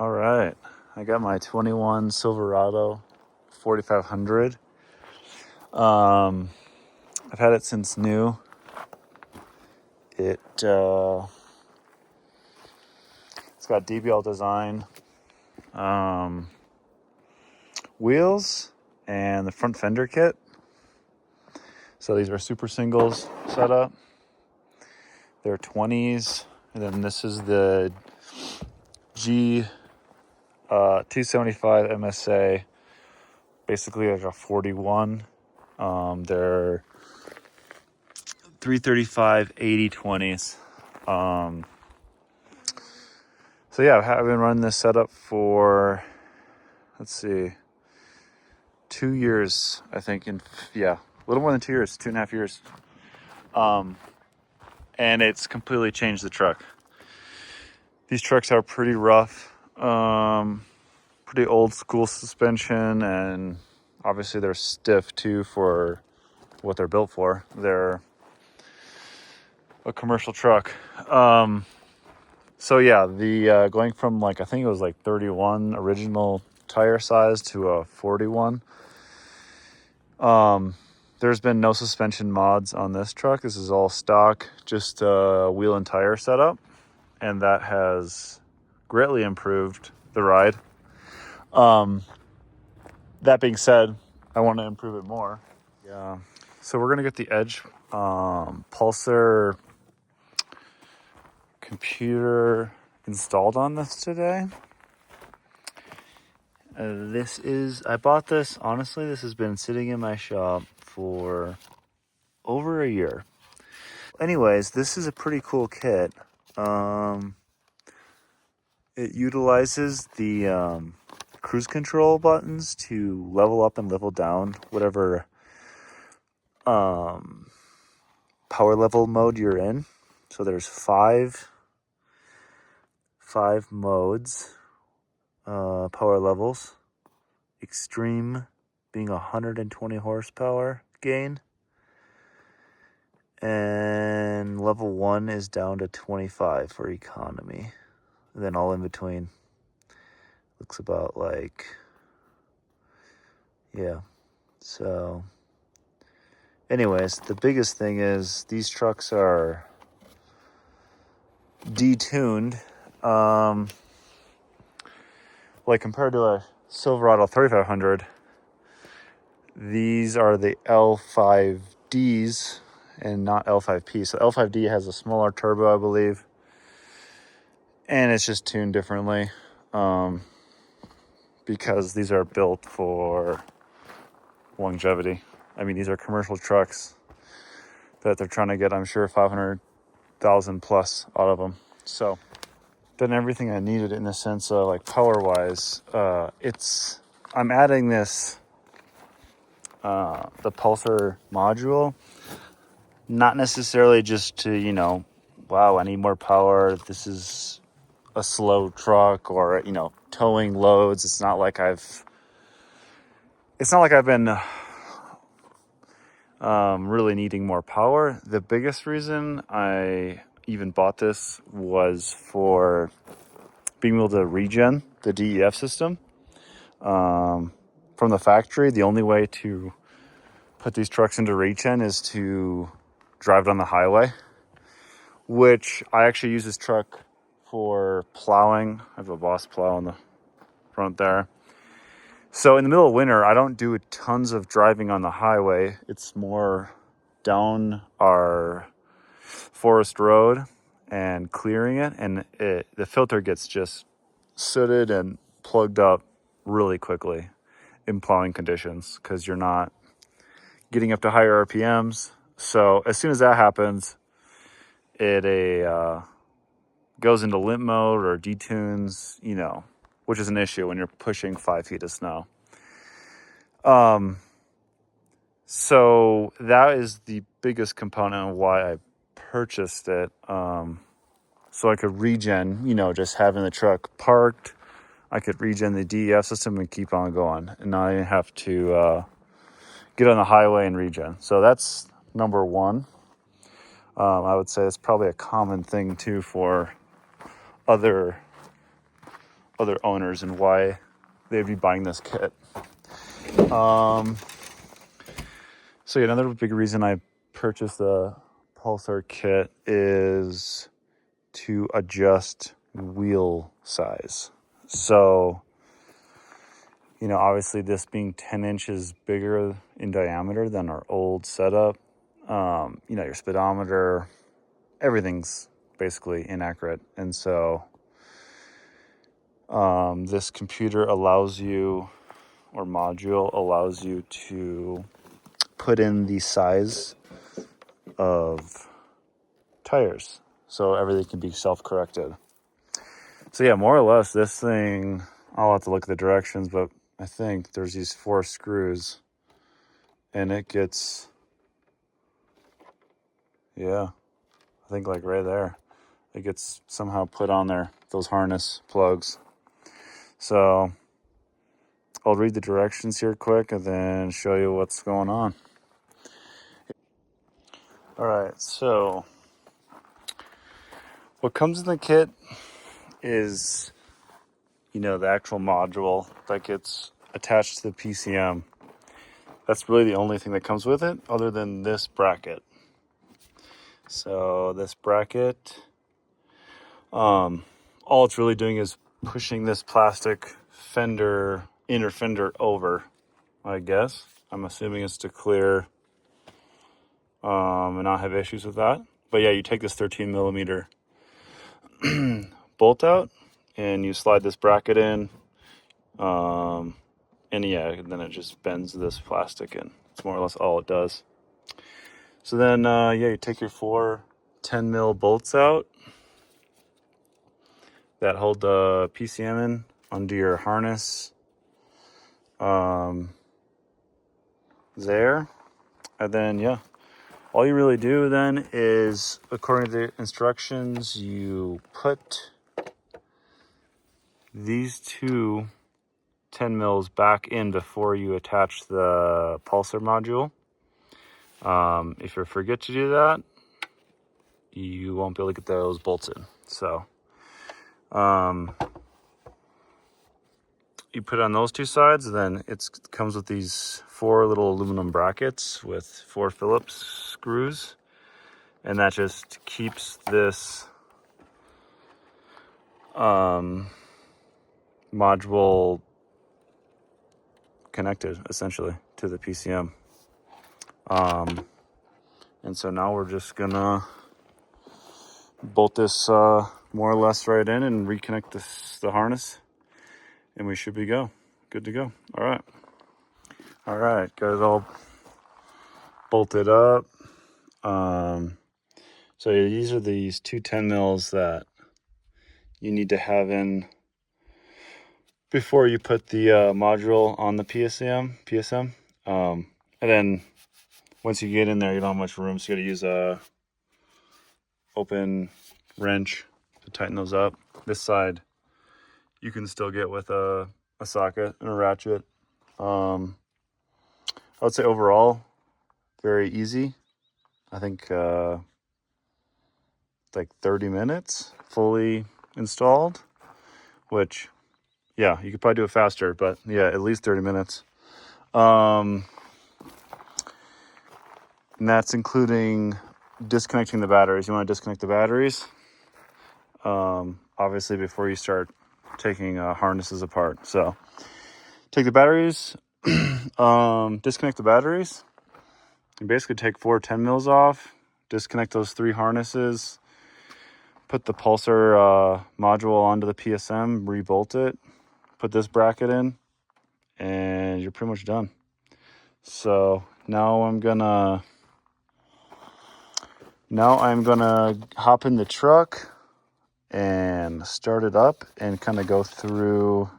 All right, I got my 21 Silverado 4500. I've had it since new. It's got DBL design, wheels, and the front fender kit. So these are super singles setup. They're 20s, and then this is the G 275 MSA, basically like a 41. They're 335 80/20s. So yeah, I've been running this setup for, let's see, 2 years, I think. A little more than 2 years, 2.5 years. And it's completely changed the truck. These trucks are pretty rough, pretty old school suspension, and obviously they're stiff too for what they're built for. They're a commercial truck. So yeah, the going from I think it was 31 original tire size to a 41. There's been no suspension mods on this truck. This is all stock, just wheel and tire setup, and that has greatly improved the ride. That being said, I want to improve it more. Yeah. So we're gonna get the Edge PULSAR computer installed on this today. I bought this, honestly, this has been sitting in my shop for over a year. Anyways, this is a pretty cool kit. It utilizes the cruise control buttons to level up and level down whatever power level mode you're in. So there's five modes, power levels. Extreme being 120 horsepower gain, and level 1 is down to 25 for economy. And then all in between looks about so anyways, the biggest thing is these trucks are detuned, compared to a Silverado 3500. These are the L5Ds and not L5P. So L5D has a smaller turbo, I believe, and it's just tuned differently, because these are built for longevity. I mean, these are commercial trucks that they're trying to get, I'm sure, 500,000 plus out of them. So done everything I needed in the sense of power wise. I'm adding this the PULSAR module, not necessarily just to wow, I need more power, this is a slow truck, or towing loads. It's not like I've been really needing more power. The biggest reason I even bought this was for being able to regen the DEF system from the factory. The only way to put these trucks into regen is to drive it on the highway, which I actually use this truck for plowing. I have a Boss plow on the front there. So in the middle of winter, I don't do tons of driving on the highway. It's more down our forest road and clearing it, and the filter gets just sooted and plugged up really quickly in plowing conditions because you're not getting up to higher RPMs. So as soon as that happens, it goes into limp mode or detunes, which is an issue when you're pushing 5 feet of snow. So that is the biggest component of why I purchased it. So I could regen, just having the truck parked, I could regen the DEF system and keep on going, and not even have to get on the highway and regen. So that's number one. I would say it's probably a common thing too for other other owners and why they'd be buying this kit. So yeah, another big reason I purchased the PULSAR kit is to adjust wheel size. So, you know, obviously this being 10 inches bigger in diameter than our old setup, you know, your speedometer, everything's basically inaccurate. And so this computer allows you, or module allows you to put in the size of tires. So everything can be self-corrected. So yeah, more or less this thing, I'll have to look at the directions, but I think there's these 4 screws and it gets, yeah, I think like right there, it gets somehow put on there, those harness plugs. So I'll read the directions here quick and then show you what's going on. All right, so what comes in the kit is, you know, the actual module that gets attached to the PCM. That's really the only thing that comes with it other than this bracket. So this bracket, all it's really doing is pushing this plastic fender, inner fender over, I guess. I'm assuming it's to clear and not have issues with that. But yeah, you take this 13 millimeter bolt out and you slide this bracket in. And yeah, then it just bends this plastic in. It's more or less all it does. So then, yeah, you take your 4 10 mil bolts out that hold the PCM in under your harness there. And then, yeah, all you really do then is, according to the instructions, you put these 2 10 mils back in before you attach the PULSAR module. If you forget to do that, you won't be able to get those bolts in. So you put it on those 2 sides, then it comes with these 4 little aluminum brackets with 4 Phillips screws, and that just keeps this module connected essentially to the PCM. And so now we're just gonna bolt this more or less right in and reconnect the harness, and we should be good to go. All right, got it all bolted up. So these are these 2 10 mils that you need to have in before you put the module on the PSM. And then once you get in there, you don't have much room, so you got to use a open wrench to tighten those up. This side you can still get with a socket and a ratchet. I would say overall very easy. I think like 30 minutes fully installed, which, yeah, you could probably do it faster, but yeah, at least 30 minutes. And that's including disconnecting the batteries. You want to disconnect the batteries, obviously, before you start taking harnesses apart. So take the batteries, disconnect the batteries, and basically take 4 10 mils off, disconnect those 3 harnesses, put the PULSAR module onto the PSM, rebolt it, put this bracket in, and you're pretty much done. So now I'm gonna hop in the truck and start it up and kind of go through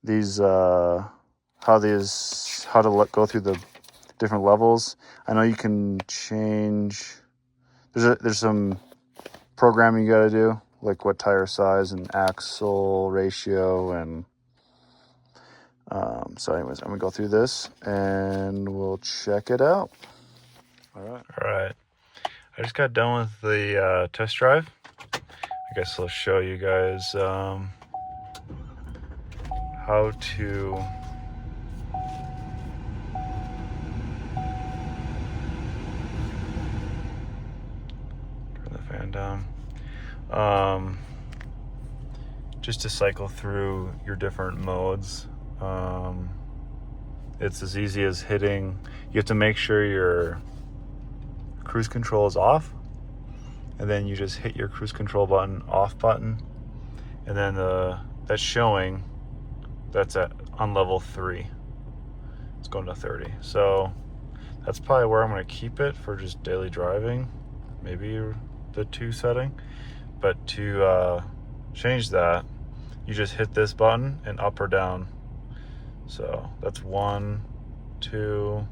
these how to go through the different levels. I know you can change. There's some programming you got to do, like what tire size and axle ratio, and so anyways, I'm gonna go through this and we'll check it out. All right. I just got done with the test drive. I guess I'll show you guys how to turn the fan down. Just to cycle through your different modes. It's as easy as hitting, you have to make sure your cruise control is off, and then you just hit your cruise control button, off button, and then that's showing that's on level 3. It's going to 30. So that's probably where I'm going to keep it for just daily driving, maybe the 2 setting. But to change that, you just hit this button and up or down. So that's 1, 2,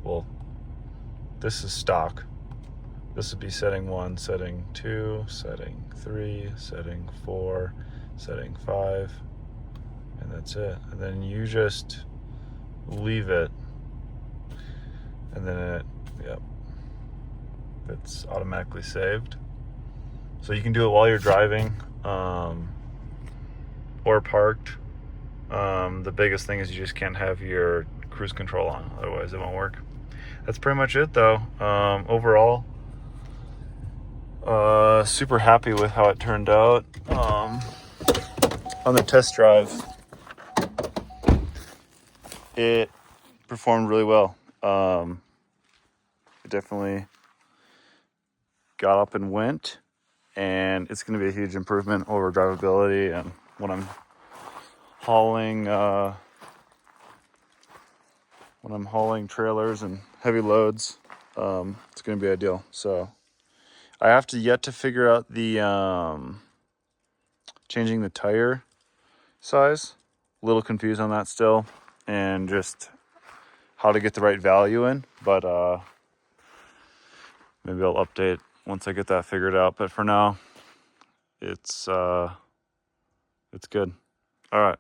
well, this is stock. This would be setting 1, setting 2, setting 3, setting 4, setting 5, and that's it. And then you just leave it, and then it's automatically saved. So you can do it while you're driving or parked. The biggest thing is you just can't have your cruise control on, otherwise it won't work. That's pretty much it though. Overall, super happy with how it turned out. On the test drive, it performed really well. It definitely got up and went, and it's going to be a huge improvement over drivability. And when I'm hauling trailers and heavy loads, it's going to be ideal. So I have yet to figure out the changing the tire size. A little confused on that still, and just how to get the right value in. But maybe I'll update once I get that figured out. But for now, it's good. All right.